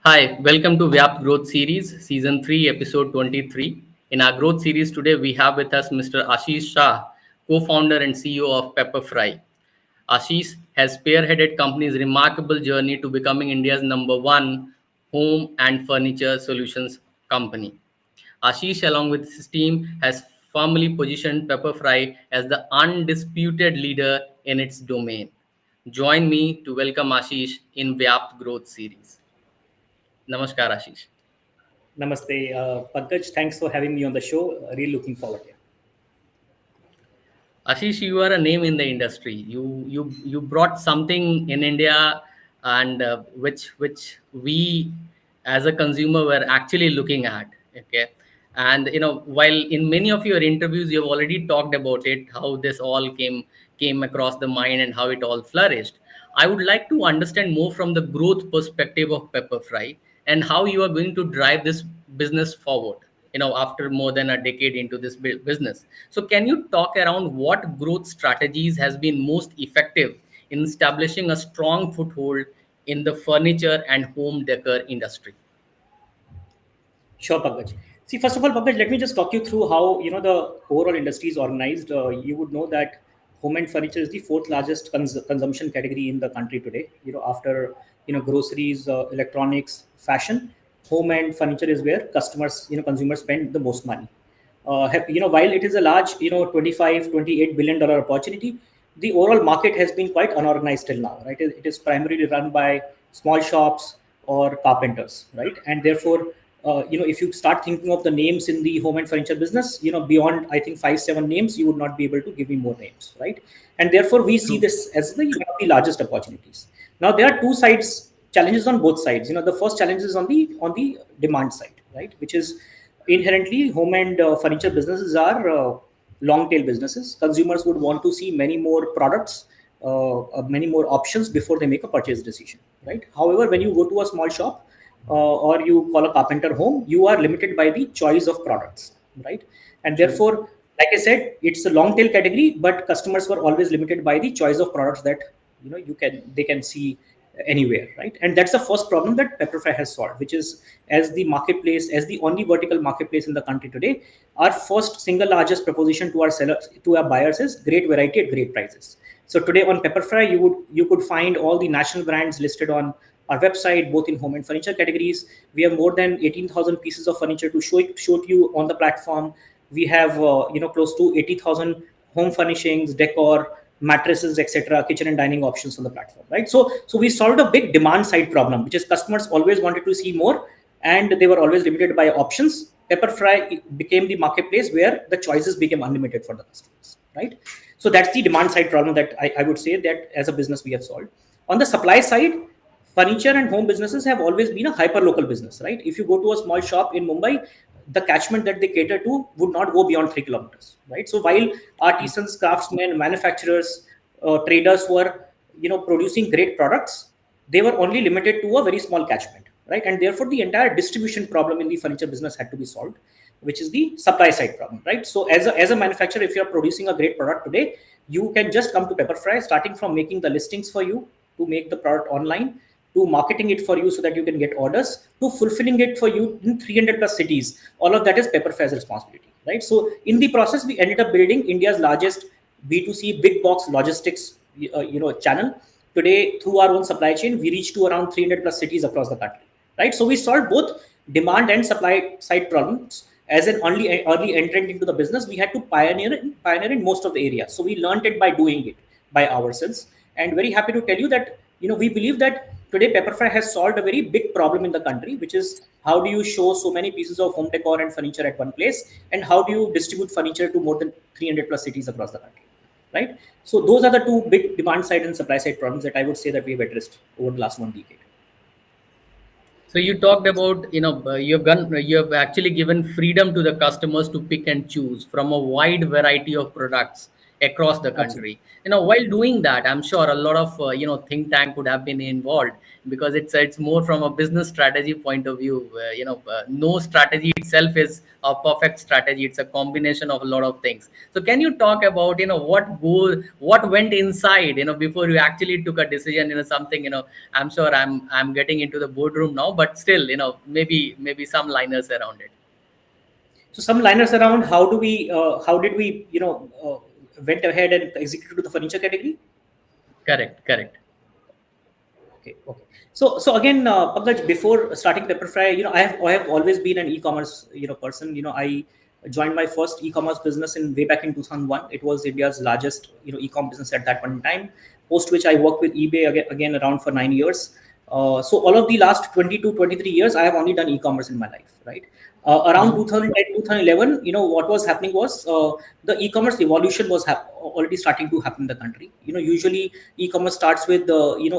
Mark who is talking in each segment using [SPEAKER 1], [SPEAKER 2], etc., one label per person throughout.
[SPEAKER 1] Hi, welcome to VYAPT Growth Series, Season 3, Episode 23. In our growth series today, we have with us Mr. Ashish Shah, co-founder and CEO of Pepperfry. Ashish has spearheaded company's remarkable journey to becoming India's number one home and furniture solutions company. Ashish, along with his team, has firmly positioned Pepperfry as the undisputed leader in its domain. Join me to welcome Ashish in VYAPT Growth Series. Namaskar, Ashish.
[SPEAKER 2] Namaste, Pankaj. Thanks for having me on the show. Really looking forward here.
[SPEAKER 1] Ashish, you are a name in the industry. You brought something in India, and which we as a consumer were actually looking at. Okay, and while in many of your interviews you have already talked about it, how this all came across the mind and how it all flourished. I would like to understand more from the growth perspective of Pepperfry and how you are going to drive this business forward. After more than a decade into this business, so can you talk around what growth strategies has been most effective in establishing a strong foothold in the furniture and home decor industry?
[SPEAKER 2] Sure, Pankaj. See, first of all, Pankaj, let me just talk you through how the overall industry is organized. You would know that home and furniture is the fourth largest consumption category in the country today. After groceries, electronics, fashion, home and furniture is where consumers spend the most money. While it is a large 25-28 billion dollar opportunity, the overall market has been quite unorganized till now, right? It is primarily run by small shops or carpenters, right? And therefore, if you start thinking of the names in the home and furniture business, beyond I think 5-7 names, you would not be able to give me more names, right? And therefore, we see
[SPEAKER 1] True.
[SPEAKER 2] this as the one of the largest opportunities. Now, there are two sides, challenges on both sides. The first challenge is on the demand side, right? Which is inherently home and furniture businesses are long tail businesses. Consumers would want to see many more products, many more options before they make a purchase decision, right? However, when you go to a small shop or you call a carpenter home, you are limited by the choice of products, right? And
[SPEAKER 1] True.
[SPEAKER 2] therefore, like I said, it's a long tail category, but customers were always limited by the choice of products that they can see anywhere, right? And that's the first problem that Pepperfry has solved, which is, as the marketplace, as the only vertical marketplace in the country today, our first single largest proposition to our sellers, to our buyers, is great variety at great prices. So today on Pepperfry, you could find all the national brands listed on our website, both in home and furniture categories. We have more than 18,000 pieces of furniture to show to you on the platform. We have close to 80,000 home furnishings, decor, mattresses, etc., kitchen and dining options on the platform, right? So we solved a big demand side problem, which is customers always wanted to see more, and they were always limited by options. Pepperfry became the marketplace where the choices became unlimited for the customers, right? So that's the demand side problem that I would say that as a business we have solved. On the supply side, furniture and home businesses have always been a hyper local business, right? If you go to a small shop in Mumbai, the catchment that they cater to would not go beyond 3 kilometers, right? So while artisans, craftsmen, manufacturers, traders were producing great products, they were only limited to a very small catchment, right? And therefore, the entire distribution problem in the furniture business had to be solved, which is the supply side problem, right? So as a manufacturer, if you're producing a great product today, you can just come to Pepperfry, starting from making the listings for you, to make the product online, to marketing it for you so that you can get orders, to fulfilling it for you in 300 plus cities. All of that is Pepperfry's responsibility, right? So in the process, we ended up building India's largest B2C big box logistics channel. Today, through our own supply chain, we reach to around 300 plus cities across the country, right? So we solved both demand and supply side problems. As an early entrant into the business, we had to pioneer in most of the areas. So we learned it by doing it by ourselves. And very happy to tell you that we believe that today Pepperfry has solved a very big problem in the country, which is how do you show so many pieces of home decor and furniture at one place, and how do you distribute furniture to more than 300 plus cities across the country, right? So those are the two big demand side and supply side problems that I would say that we've addressed over the last 1 decade.
[SPEAKER 1] So you talked about, you have actually given freedom to the customers to pick and choose from a wide variety of products across the
[SPEAKER 2] Absolutely.
[SPEAKER 1] country. While doing that, I'm sure a lot of think tank would have been involved, because it's more from a business strategy point of view. No strategy itself is a perfect strategy. It's a combination of a lot of things. So can you talk about what went inside before you actually took a decision? Something, I'm sure I'm getting into the boardroom now, but still, maybe some liners around it.
[SPEAKER 2] So some liners around how did we, went ahead and executed to the furniture category?
[SPEAKER 1] Correct, correct.
[SPEAKER 2] Okay, okay. So again, Pankaj, before starting Pepperfry, I have always been an e-commerce, person. I joined my first e-commerce business in way back in 2001. It was India's largest, e-com business at that point in time. Post which I worked with eBay again around for 9 years. So all of the last 20 to 23 years, I have only done e-commerce in my life, right? Around
[SPEAKER 1] Hmm.
[SPEAKER 2] 2010, 2011, what was happening was the e-commerce evolution was already starting to happen in the country. Usually e-commerce starts with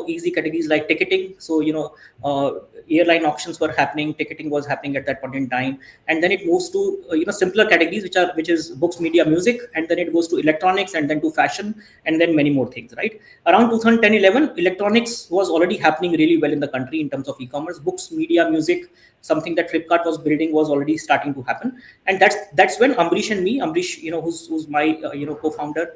[SPEAKER 2] easy categories like ticketing. So airline auctions were happening, ticketing was happening at that point in time, and then it moves to simpler categories which is books, media, music, and then it goes to electronics, and then to fashion, and then many more things, right? Around 2010-11, electronics was already happening really well in the country in terms of e-commerce. Books, media, music, something that Flipkart was building, was already starting to happen. And that's when Ambareesh, who's my co-founder,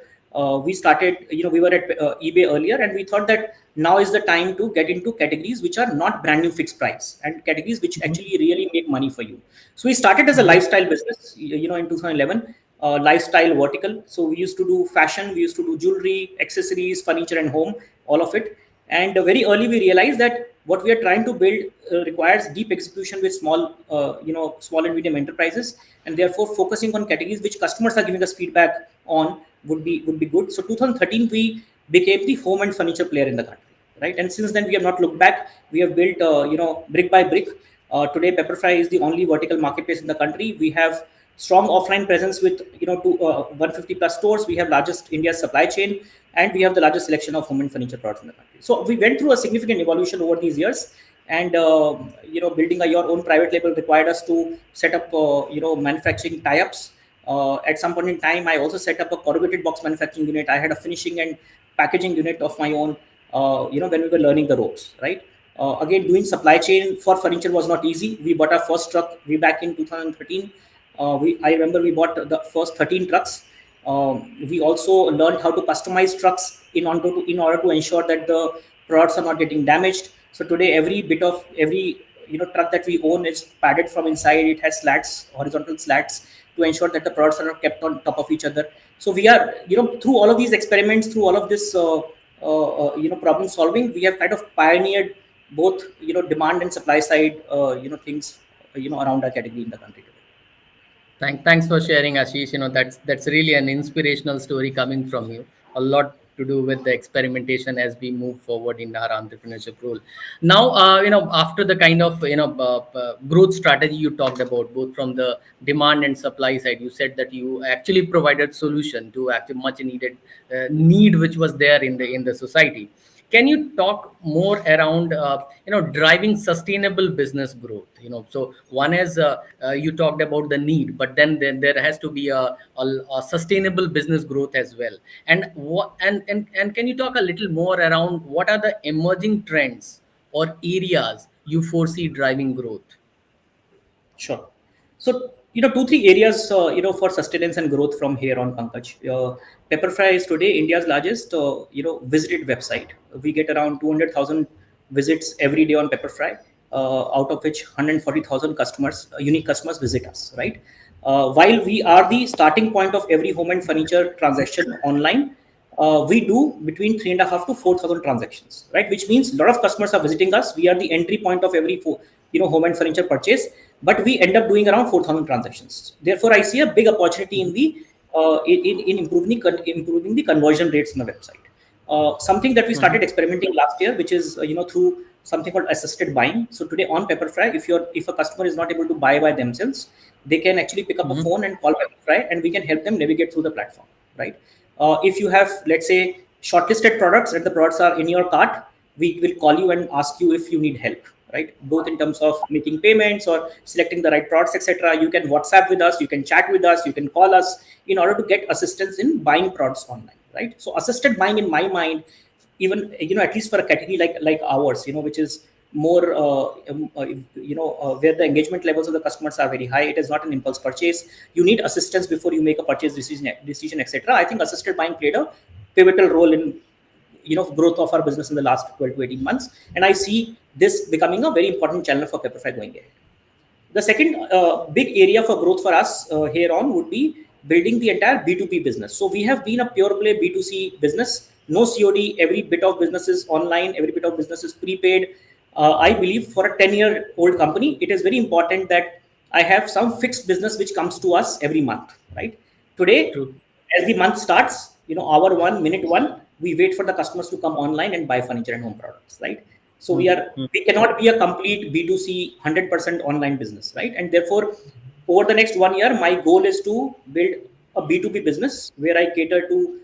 [SPEAKER 2] we started, we were at eBay earlier, and we thought that now is the time to get into categories which are not brand new fixed price, and categories which actually really make money for you. So we started as a
[SPEAKER 1] Hmm.
[SPEAKER 2] lifestyle business, in 2011, lifestyle vertical. So we used to do fashion, we used to do jewelry, accessories, furniture, and home, all of it. And very early we realized that what we are trying to build requires deep execution with small and medium enterprises, and therefore focusing on categories which customers are giving us feedback on would be good. So 2013 we became the home and furniture player in the country, right? And since then we have not looked back. We have built, brick by brick. Today, Pepperfry is the only vertical marketplace in the country. We have strong offline presence with 150 plus stores. We have largest India's supply chain, and we have the largest selection of home and furniture products in the country. So we went through a significant evolution over these years, and building your own private label required us to set up manufacturing tie-ups. At some point in time, I also set up a corrugated box manufacturing unit. I had a finishing and packaging unit of my own. When we were learning the ropes, right? Again, doing supply chain for furniture was not easy. We bought our first truck way back in 2013. I remember we bought the first 13 trucks. We also learned how to customize trucks in order to ensure that the products are not getting damaged. So today, every bit of every truck that we own is padded from inside. It has slats, horizontal slats, to ensure that the products are not kept on top of each other. So we are, through all of these experiments, through all of this problem solving, we have kind of pioneered both demand and supply side things around our category in the country today.
[SPEAKER 1] Thanks for sharing, Ashish. That's really an inspirational story coming from you. A lot to do with the experimentation as we move forward in our entrepreneurship role. Now, after the kind of growth strategy you talked about, both from the demand and supply side, you said that you actually provided solution to actually much needed need which was there in the society. Can you talk more around driving sustainable business growth? So one is you talked about the need, but then there has to be a sustainable business growth as well. And what and can you talk a little more around what are the emerging trends or areas you foresee driving growth?
[SPEAKER 2] Sure. So, two, three areas, for sustenance and growth from here on, Pankaj. Pepperfry is today India's largest, visited website. We get around 200,000 visits every day on Pepperfry, out of which 140,000 customers, unique customers visit us, right? While we are the starting point of every home and furniture transaction online, we do between 3.5 to 4,000 transactions, right? Which means a lot of customers are visiting us. We are the entry point of every home and furniture purchase, but we end up doing around 4,000 transactions. Therefore, I see a big opportunity in improving the conversion rates in the website. Something that we started experimenting last year, which is through something called assisted buying. So today on Pepperfry, if a customer is not able to buy by themselves, they can actually pick up a
[SPEAKER 1] Mhm.
[SPEAKER 2] phone and call Pepperfry, and we can help them navigate through the platform, right? If you have, let's say, shortlisted products and the products are in your cart, we will call you and ask you if you need help. right? Both in terms of making payments or selecting the right products, etc. You can WhatsApp with us, you can chat with us, you can call us in order to get assistance in buying products online, right? So assisted buying, in my mind, even at least for a category like ours, which is more where the engagement levels of the customers are very high. It is not an impulse purchase. You need assistance before you make a purchase decision, etc. I think assisted buying played a pivotal role in growth of our business in the last 12 to 18 months, and I see this becoming a very important channel for Pepperfry going ahead. The second big area for growth for us here on would be building the entire B2B business. So we have been a pure play B2C business, no COD. Every bit of business is online, every bit of business is prepaid. I believe for a 10-year-old company, it is very important that I have some fixed business which comes to us every month, right? Today,
[SPEAKER 1] True.
[SPEAKER 2] as the month starts, hour one, minute one, we wait for the customers to come online and buy furniture and home products, right? So we cannot be a complete B2C 100% online business, right? And therefore, over the next 1 year, my goal is to build a B2B business where I cater to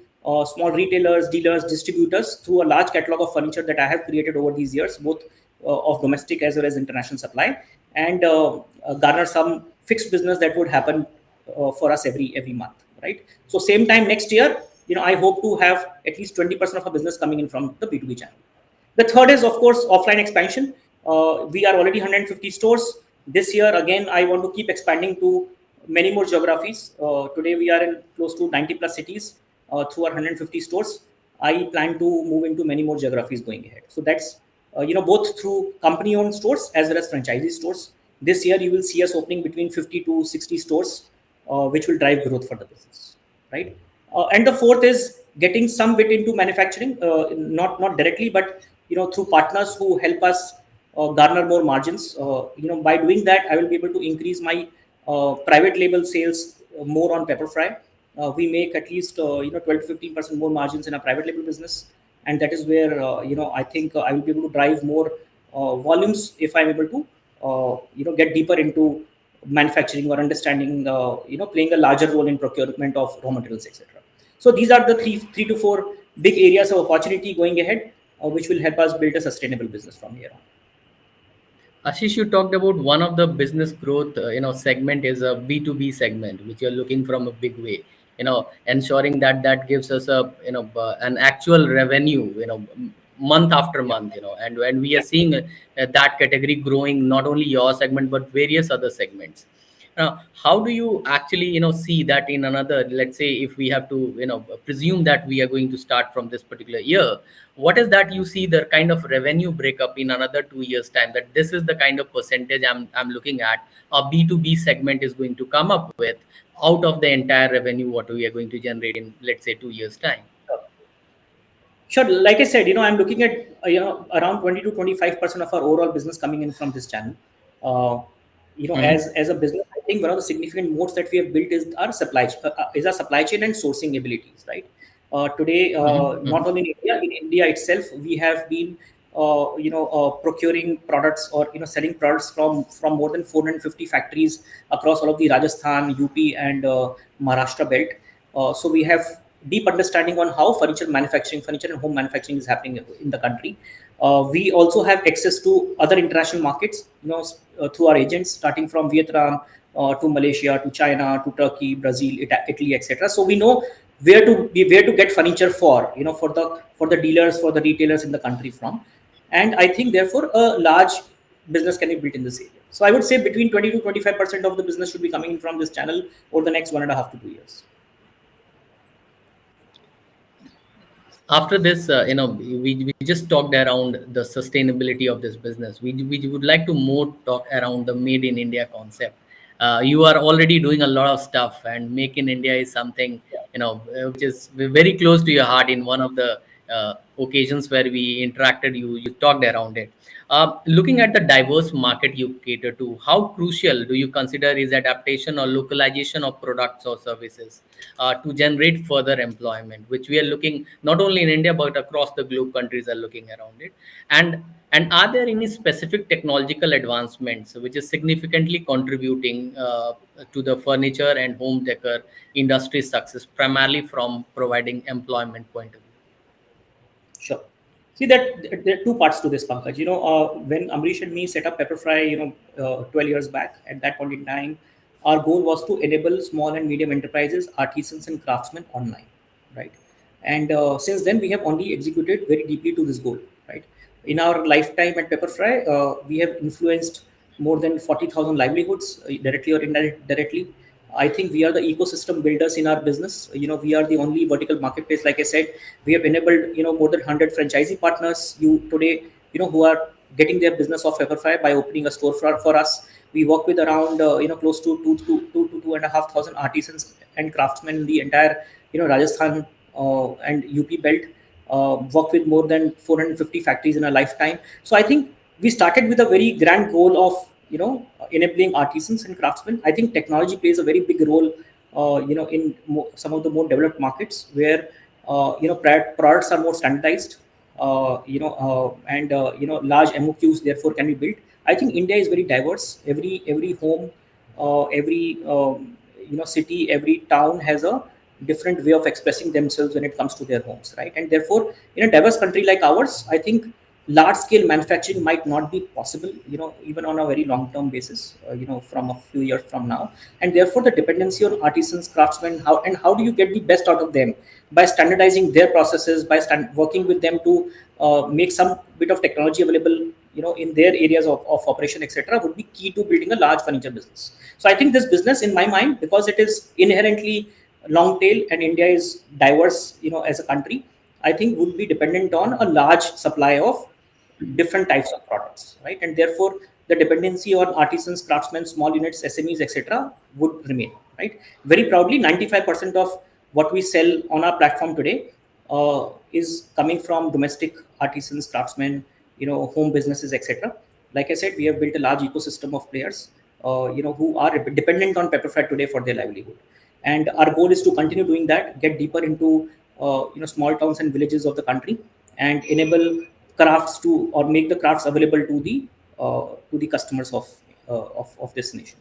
[SPEAKER 2] small retailers, dealers, distributors through a large catalog of furniture that I have created over these years, both of domestic as well as international supply, and garner some fixed business that would happen for us every month, right? So same time next year, I hope to have at least 20% of our business coming in from the B2B channel. The third is, of course, offline expansion. We are already 150 stores. This year, again, I want to keep expanding to many more geographies. Today, we are in close to 90 plus cities through our 150 stores. I plan to move into many more geographies going ahead. So that's, both through company-owned stores as well as franchisee stores. This year, you will see us opening between 50 to 60 stores, which will drive growth for the business, right? And the fourth is getting some bit into manufacturing, not directly, but through partners who help us garner more margins. By doing that, I will be able to increase my private label sales more on Pepperfry. We make at least 12 to 15% more margins in our private label business, and that is where I think I will be able to drive more volumes if I'm able to get deeper into manufacturing or understanding playing a larger role in procurement of raw materials, etc. So these are the three to four big areas of opportunity going ahead, which will help us build a sustainable business from here on.
[SPEAKER 1] Ashish, you talked about one of the business growth, segment is a B2B segment, which you're looking from a big way, ensuring that that gives us a, an actual revenue, month after
[SPEAKER 2] Yeah,
[SPEAKER 1] month, and when we are
[SPEAKER 2] yeah.
[SPEAKER 1] seeing that category growing, not only your segment, but various other segments. How do you actually, see that in another, let's say, if we have to, presume that we are going to start from this particular year, what is that you see the kind of revenue breakup in another 2 years time, that this is the kind of percentage I'm looking at a B2B segment is going to come up with out of the entire revenue what we are going to generate in, let's say, 2 years time?
[SPEAKER 2] Sure. Like I said, I'm looking at around 20 to 25% of our overall business coming in from this channel. Uh,
[SPEAKER 1] Hmm.
[SPEAKER 2] as a business, I think one of the significant modes that we have built is our supply chain and sourcing abilities, right? Today,
[SPEAKER 1] Hmm.
[SPEAKER 2] not
[SPEAKER 1] Hmm.
[SPEAKER 2] only in India itself, we have been procuring products or selling products from more than 450 factories across all of the Rajasthan, UP, and Maharashtra belt. So we have deep understanding on how furniture and home manufacturing is happening in the country. We also have access to other international markets, through our agents, starting from Vietnam to Malaysia to China to Turkey, Brazil, Italy, etc. So we know where to get furniture for the dealers, for the retailers in the country from, and I think therefore a large business can be built in this area. So I would say between 20 to 25% of the business should be coming in from this channel over the next 1.5 to 2 years.
[SPEAKER 1] After this, we just talked around the sustainability of this business. We would like to more talk around the made in India concept. You are already doing a lot of stuff, and make in India is something, which is very close to your heart. In one of the occasions where we interacted, you talked around it. Looking at the diverse market you cater to, how crucial do you consider is adaptation or localization of products or services to generate further employment, which we are looking not only in India but across the globe, countries are looking around it. And are there any specific technological advancements which is significantly contributing to the furniture and home decor industry success, primarily from providing employment point of view?
[SPEAKER 2] Sure. See that there are two parts to this, Pankaj. When Amrish and me set up Pepperfry, 12 years back, at that point in time, our goal was to enable small and medium enterprises, artisans, and craftsmen online, right? And since then, we have only executed very deeply to this goal, right? In our lifetime at Pepperfry, we have influenced more than 40,000 livelihoods, directly or indirectly. I think we are the ecosystem builders in our business. We are the only vertical marketplace. Like I said, we have enabled more than 100 franchisee partners. You today, who are getting their business off Pepperfry by opening a store for us. We work with around close to two and a half thousand artisans and craftsmen in the entire Rajasthan and UP belt. Work with more than 450 factories in a lifetime. So I think we started with a very grand goal of enabling artisans and craftsmen. I think technology plays a very big role in some of the more developed markets where products are more standardized, and large MOQs therefore can be built. I think India is very diverse. Every home, every city, every town has a different way of expressing themselves when it comes to their homes, right? And therefore, in a diverse country like ours, I think large scale manufacturing might not be possible, even on a very long term basis, from a few years from now. And therefore, the dependency on artisans, craftsmen, how do you get the best out of them? By standardizing their processes, by working with them to make some bit of technology available, in their areas of operation, etc., would be key to building a large furniture business. So I think this business, in my mind, because it is inherently long tail and India is diverse, as a country, I think would be dependent on a large supply of different types of products, right? And therefore, the dependency on artisans, craftsmen, small units, SMEs, etc., would remain, right? Very proudly, 95% of what we sell on our platform today is coming from domestic artisans, craftsmen, home businesses, etc. Like I said, we have built a large ecosystem of players, who are dependent on Pepperfry today for their livelihood. And our goal is to continue doing that, get deeper into small towns and villages of the country, and enable crafts to, or make the crafts available to the customers of this nation.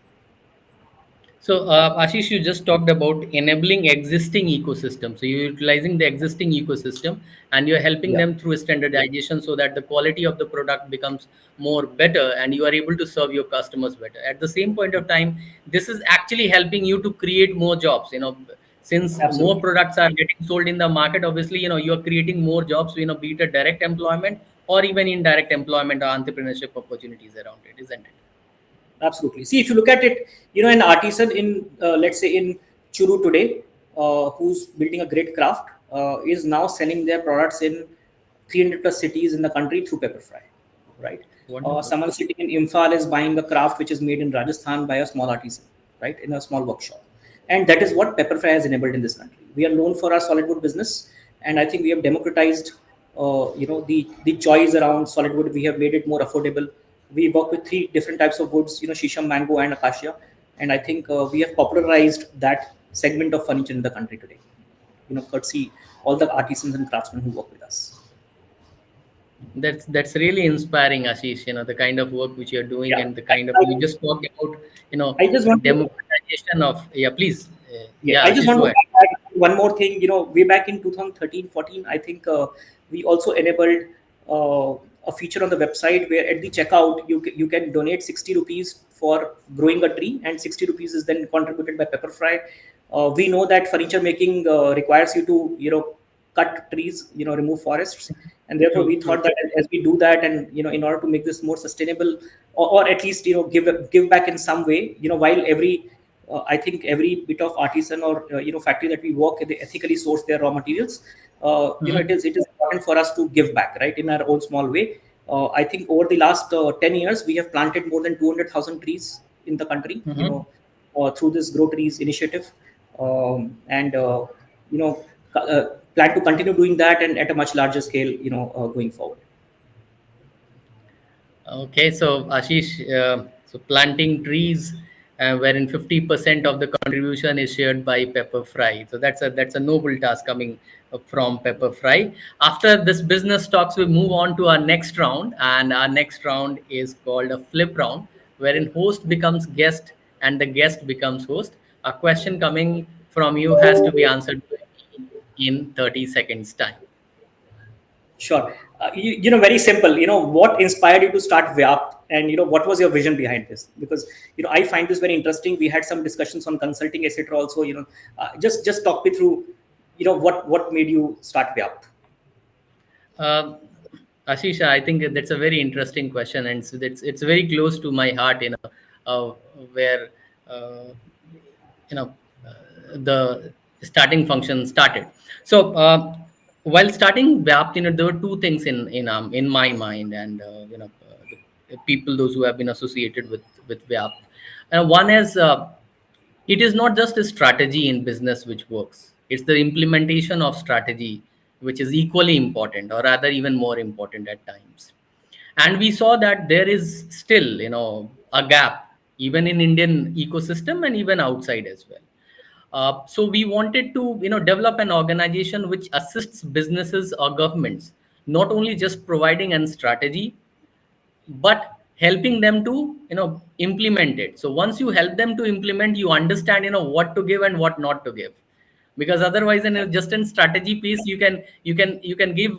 [SPEAKER 1] So, Ashish, you just talked about enabling existing ecosystem. So, you're utilizing the existing ecosystem and you're helping
[SPEAKER 2] Yeah,
[SPEAKER 1] them through standardization so that the quality of the product becomes more better and you are able to serve your customers better. At the same point of time, this is actually helping you to create more jobs. Since more
[SPEAKER 2] absolutely.
[SPEAKER 1] products are getting sold in the market, obviously, you're creating more jobs, be it a direct employment or even indirect employment or entrepreneurship opportunities around it, isn't it?
[SPEAKER 2] Absolutely. See, if you look at it, an artisan in, let's say, in Churu today, who's building a great craft, is now selling their products in 300 plus cities in the country through Pepperfry, right?
[SPEAKER 1] Wonderful.
[SPEAKER 2] Someone sitting in Imphal is buying a craft which is made in Rajasthan by a small artisan, right, in a small workshop. And that is what Pepperfry has enabled in this country. We are known for our solid wood business, and I think we have democratized, the choice around solid wood. We have made it more affordable. We work with three different types of woods, shisham, mango, and acacia. And I think we have popularized that segment of furniture in the country today, courtesy all the artisans and craftsmen who work with us.
[SPEAKER 1] That's really inspiring, Ashish. The kind of work which you're doing
[SPEAKER 2] Yeah.
[SPEAKER 1] and the kind of,
[SPEAKER 2] I,
[SPEAKER 1] you just talked about,
[SPEAKER 2] I just want to
[SPEAKER 1] democratization of, yeah, please.
[SPEAKER 2] Yeah,
[SPEAKER 1] Yeah,
[SPEAKER 2] I just
[SPEAKER 1] Ashish,
[SPEAKER 2] want
[SPEAKER 1] go
[SPEAKER 2] to
[SPEAKER 1] ahead.
[SPEAKER 2] add one more thing. Way back in 2013, 14, I think we also enabled a feature on the website where at the checkout you can donate 60 rupees for growing a tree, and 60 rupees is then contributed by Pepperfry. We know that furniture making requires you to cut trees, remove forests, and therefore
[SPEAKER 1] True,
[SPEAKER 2] we
[SPEAKER 1] true.
[SPEAKER 2] thought that as we do that, and in order to make this more sustainable, or at least give back in some way, while every I think every bit of artisan or factory that we work, they ethically source their raw materials.
[SPEAKER 1] Mhm.
[SPEAKER 2] It is important for us to give back, right, in our own small way. I think over the last 10 years, we have planted more than 200,000 trees in the country.
[SPEAKER 1] Mhm.
[SPEAKER 2] Through this Grow Trees initiative, and you know, plan to continue doing that and at a much larger scale, going forward.
[SPEAKER 1] Okay, so Ashish, so planting trees, wherein 50% of the contribution is shared by Pepperfry. So that's a noble task coming from Pepperfry. After this business talks, we move on to our next round, and our next round is called a flip round, wherein host becomes guest and the guest becomes host. A question coming from you has to be answered by me in 30 seconds time.
[SPEAKER 2] Sure. very simple. What inspired you to start VYAPT, and what was your vision behind this? Because I find this very interesting. We had some discussions on consulting, etc. Also, just talk me through, what made you start VYAPT.
[SPEAKER 1] Uh, Ashish, I think that's a very interesting question, and it's very close to my heart. Where uh, you know the starting function started. So while starting VAPT, there were two things in my mind, and the people those who have been associated with VAPT. One is it is not just a strategy in business which works; it's the implementation of strategy which is equally important, or rather even more important at times. And we saw that there is still a gap even in Indian ecosystem and even outside as well. So we wanted to develop an organization which assists businesses or governments, not only just providing an strategy, but helping them to implement it. So once you help them to implement, you understand what to give and what not to give, because otherwise in just in strategy piece, you can give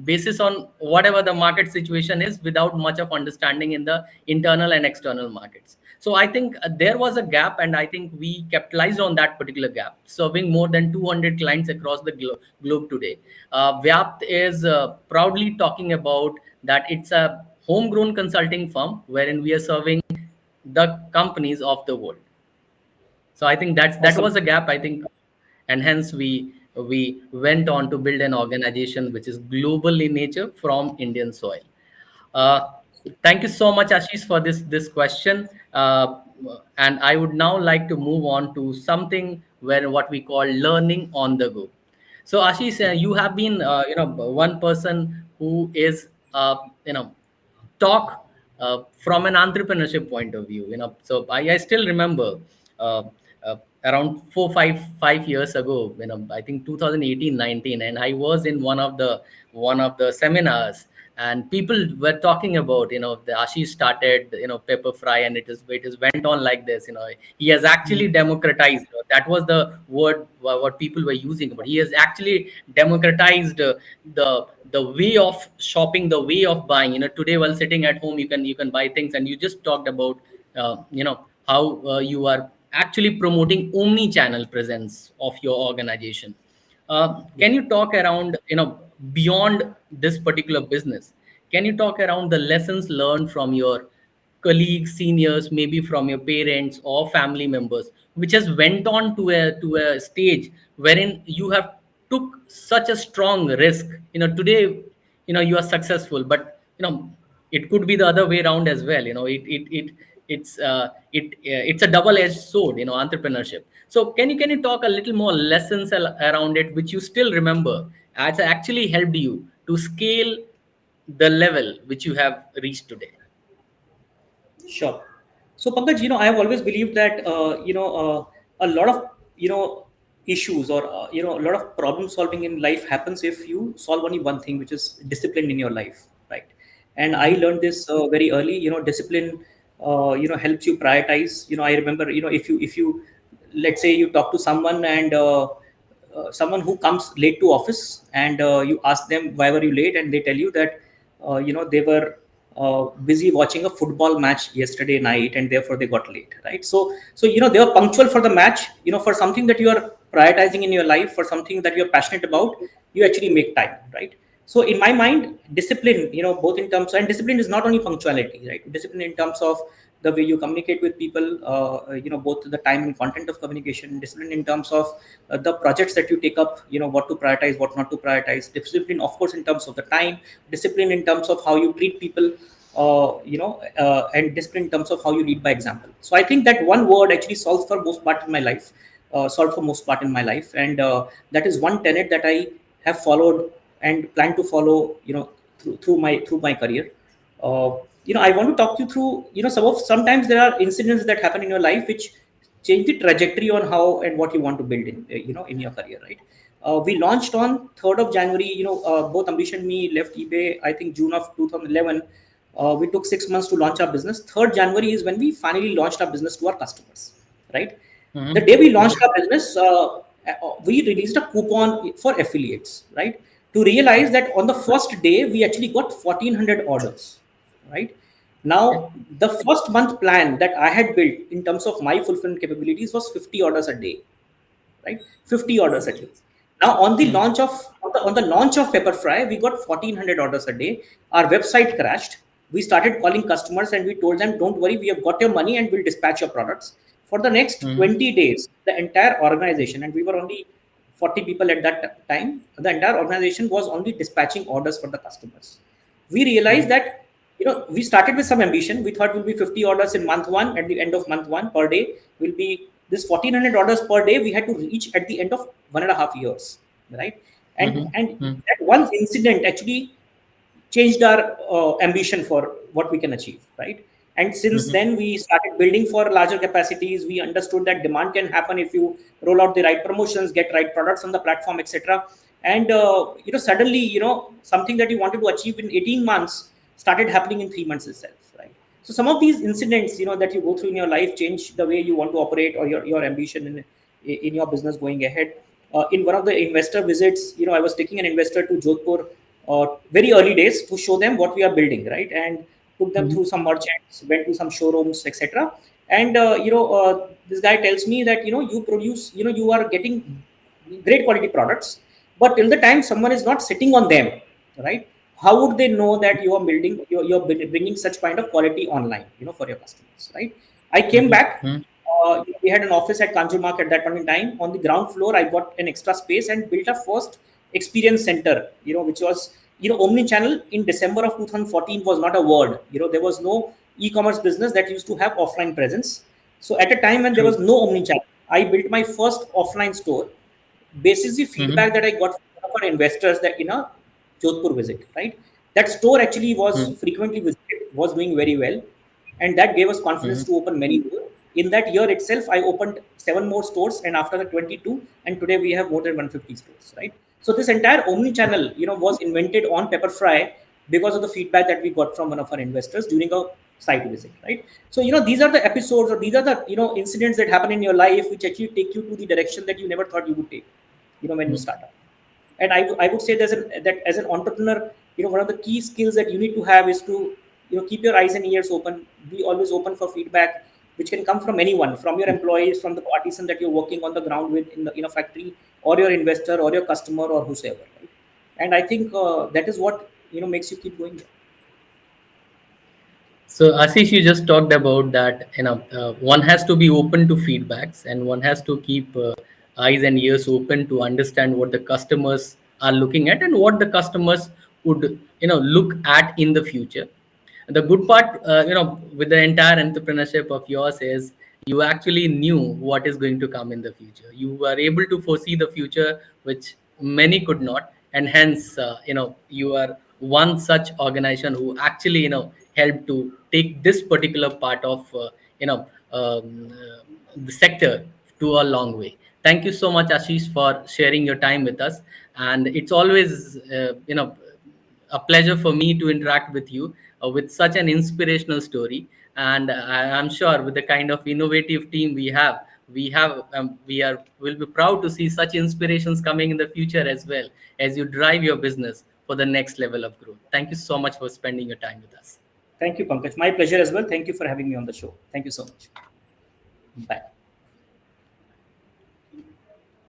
[SPEAKER 1] basis on whatever the market situation is without much of understanding in the internal and external markets. So I think there was a gap, and I think we capitalized on that particular gap, serving more than 200 clients across the globe today. Vyapt is proudly talking about that it's a homegrown consulting firm wherein we are serving the companies of the world. So I think that
[SPEAKER 2] Awesome.
[SPEAKER 1] was a gap, I think, and hence we went on to build an organization which is global in nature from Indian soil. uh, Thank you so much, Ashish, for this question. And I would now like to move on to something where what we call learning on the go. So Ashish, you have been one person who is talk from an entrepreneurship point of view. So I still remember uh, around 4 5 5 years ago, I think 2018-19, and I was in one of the seminars, and people were talking about the Ashish started Pepperfry, and it is went on like this. He has actually democratized, that was the word what people were using, but he has actually democratized the way of shopping, the way of buying. Today, while sitting at home, you can buy things. And you just talked about how you are actually promoting omni channel presence of your organization.
[SPEAKER 2] Yeah.
[SPEAKER 1] Can you talk around beyond this particular business? Can you talk around the lessons learned from your colleagues, seniors, maybe from your parents or family members, which has went on to a stage wherein you have took such a strong risk? Today, you are successful, but it could be the other way around as well. It's a double edged sword, entrepreneurship. So can you talk a little more lessons around it, which you still remember, as actually helped you to scale the level which you have reached today?
[SPEAKER 2] Sure. So Pankaj, I have always believed that a lot of issues, or a lot of problem solving in life happens if you solve only one thing, which is discipline in your life, right? And I
[SPEAKER 1] Hmm.
[SPEAKER 2] learned this very early. Discipline helps you prioritize. I remember, if you let's say you talk to someone, and someone who comes late to office, and you ask them why were you late, and they tell you that they were busy watching a football match yesterday night, and therefore they got late, right? So they were punctual for the match. For something that you are prioritizing in your life, for something that you're passionate about, you actually make time, right? So in my mind, discipline, both in terms, and discipline is not only punctuality, right? Discipline in terms of the way you communicate with people, both the time and content of communication. Discipline in terms of the projects that you take up, what to prioritize, what not to prioritize. Discipline, of course, in terms of the time. Discipline in terms of how you treat people, and discipline in terms of how you lead by example. So I think that one word actually solves for most part in my life, and that is one tenet that I have followed and plan to follow, through my career. uh, I want to talk you through, sometimes there are incidents that happen in your life which change the trajectory on how and what you want to build in your career, right? We launched on 3rd of January. Both Ambition and me left eBay, I think June of 2011. We took 6 months to launch our business. 3rd January is when we finally launched our business to our customers, right?
[SPEAKER 1] Hmm.
[SPEAKER 2] The day we launched
[SPEAKER 1] Hmm.
[SPEAKER 2] our business, we released a coupon for affiliates, right? to realize that on the first day we actually got 1400 orders, right?
[SPEAKER 1] Okay.
[SPEAKER 2] Now the first month plan that I had built in terms of my fulfillment capabilities was 50 orders a day, right? 50 orders a day. Now on the
[SPEAKER 1] Hmm.
[SPEAKER 2] launch of on the launch of Pepperfry, we got 1400 orders a day. Our website crashed. We started calling customers and we told them, "Don't worry, we have got your money and we'll dispatch your products." For the next
[SPEAKER 1] Hmm.
[SPEAKER 2] 20 days, the entire organization, and we were only 40 people at that time, the entire organization was only dispatching orders for the customers. We realized
[SPEAKER 1] Hmm.
[SPEAKER 2] that, we started with some ambition. We thought we'll be 50 orders in month one. At the end of month one per day will be this 1400 orders per day. We had to reach at the end of 1.5 years, right? and
[SPEAKER 1] Hmm.
[SPEAKER 2] and
[SPEAKER 1] Hmm.
[SPEAKER 2] that one incident actually changed our ambition for what we can achieve, right? And since
[SPEAKER 1] Hmm.
[SPEAKER 2] then, we started building for larger capacities. We understood that demand can happen if you roll out the right promotions, get right products on the platform, etc. And suddenly, something that you wanted to achieve in 18 months started happening in 3 months itself, right? So some of these incidents, that you go through in your life change the way you want to operate or your ambition in your business going ahead. In one of the investor visits, I was taking an investor to Jodhpur very early days to show them what we are building, right? And took them
[SPEAKER 1] Hmm.
[SPEAKER 2] through some merchants, went to some showrooms, etc. And this guy tells me that you produce, you are getting great quality products, but till the time someone is not sitting on them, right? How would they know that you are building, you're bringing such kind of quality online, for your customers, right? I came
[SPEAKER 1] Hmm.
[SPEAKER 2] back.
[SPEAKER 1] Hmm.
[SPEAKER 2] We had an office at Kanjurmarg at that point in time. On the ground floor, I got an extra space and built a first experience center, which was, omni-channel in December of 2014 was not a word. There was no e-commerce business that used to have offline presence. So at a time when there
[SPEAKER 1] True.
[SPEAKER 2] was no omni-channel, I built my first offline store basis the
[SPEAKER 1] Hmm.
[SPEAKER 2] feedback that I got from our investors that in a Jodhpur visit, right? That store actually was
[SPEAKER 1] Hmm.
[SPEAKER 2] frequently visited, was doing very well, and that gave us confidence
[SPEAKER 1] Hmm.
[SPEAKER 2] to open many more. In that year itself, I opened 7 more stores, and after the 22, and today we have more than 150 stores, right? So this entire omni-channel, was invented on Pepperfry because of the feedback that we got from one of our investors during a site visit, right? So these are the episodes, or these are the incidents that happen in your life which actually take you to the direction that you never thought you would take, when you
[SPEAKER 1] Hmm.
[SPEAKER 2] start up. And I would say that as an entrepreneur, one of the key skills that you need to have is to keep your eyes and ears open, be always open for feedback which can come from anyone, from your employees, from the artisan that you're working on the ground with in a factory, or your investor or your customer or whosoever, right? And I think that is what makes you keep going.
[SPEAKER 1] So Ashish, you just talked about that. One has to be open to feedbacks, and one has to keep eyes and ears open to understand what the customers are looking at and what the customers would look at in the future. The good part, with the entire entrepreneurship of yours is you actually knew what is going to come in the future. You were able to foresee the future, which many could not, and hence, you are one such organization who actually, helped to take this particular part of, the sector to a long way. Thank you so much, Ashish, for sharing your time with us. And it's always, a pleasure for me to interact with you with such an inspirational story. And I'm sure with the kind of innovative team we will be proud to see such inspirations coming in the future as well as you drive your business for the next level of growth. Thank you so much for spending your time with us.
[SPEAKER 2] Thank you, Pankaj. My pleasure as well. Thank you for having me on the show. Thank you so much. Bye.